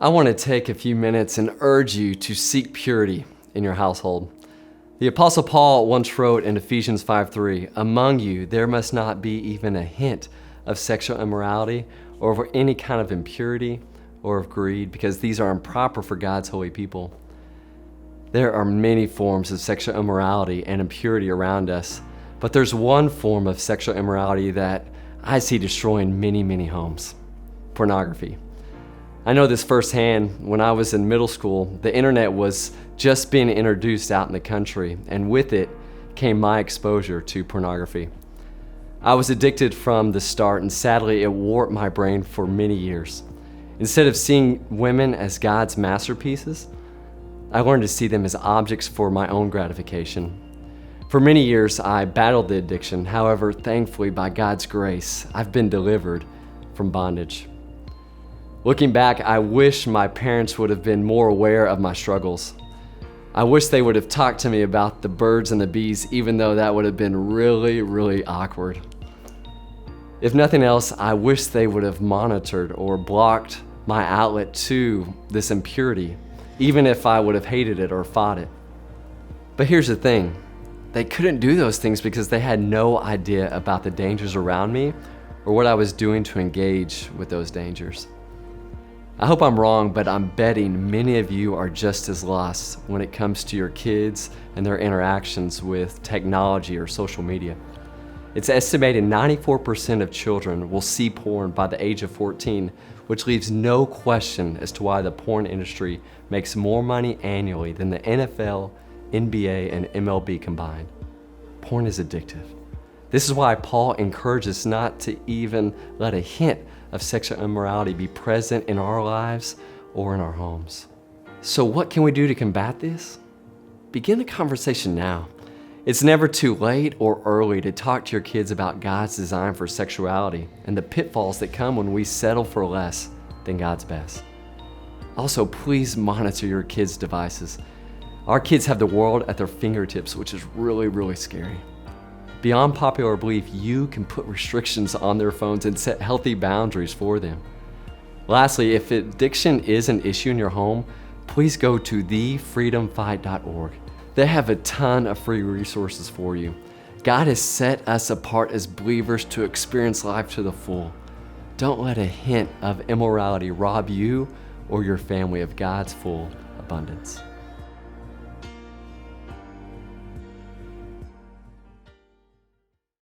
I want to take a few minutes and urge you to seek purity in your household. The Apostle Paul once wrote in Ephesians 5:3, "Among you there must not be even a hint of sexual immorality or of any kind of impurity or of greed, because these are improper for God's holy people." There are many forms of sexual immorality and impurity around us, but there's one form of sexual immorality that I see destroying many, many homes: pornography. I know this firsthand. When I was in middle school, the internet was just being introduced out in the country, and with it came my exposure to pornography. I was addicted from the start, and sadly, it warped my brain for many years. Instead of seeing women as God's masterpieces, I learned to see them as objects for my own gratification. For many years, I battled the addiction. However, thankfully, by God's grace, I've been delivered from bondage. Looking back, I wish my parents would have been more aware of my struggles. I wish they would have talked to me about the birds and the bees, even though that would have been really, really awkward. If nothing else, I wish they would have monitored or blocked my outlet to this impurity, even if I would have hated it or fought it. But here's the thing. They couldn't do those things because they had no idea about the dangers around me or what I was doing to engage with those dangers. I hope I'm wrong, but I'm betting many of you are just as lost when it comes to your kids and their interactions with technology or social media. It's estimated 94% of children will see porn by the age of 14, which leaves no question as to why the porn industry makes more money annually than the NFL, NBA, and MLB combined. Porn is addictive. This is why Paul encourages us not to even let a hint of sexual immorality be present in our lives or in our homes. So what can we do to combat this? Begin the conversation now. It's never too late or early to talk to your kids about God's design for sexuality and the pitfalls that come when we settle for less than God's best. Also, please monitor your kids' devices. Our kids have the world at their fingertips, which is really, really scary. Beyond popular belief, you can put restrictions on their phones and set healthy boundaries for them. Lastly, if addiction is an issue in your home, please go to thefreedomfight.org. They have a ton of free resources for you. God has set us apart as believers to experience life to the full. Don't let a hint of immorality rob you or your family of God's full abundance.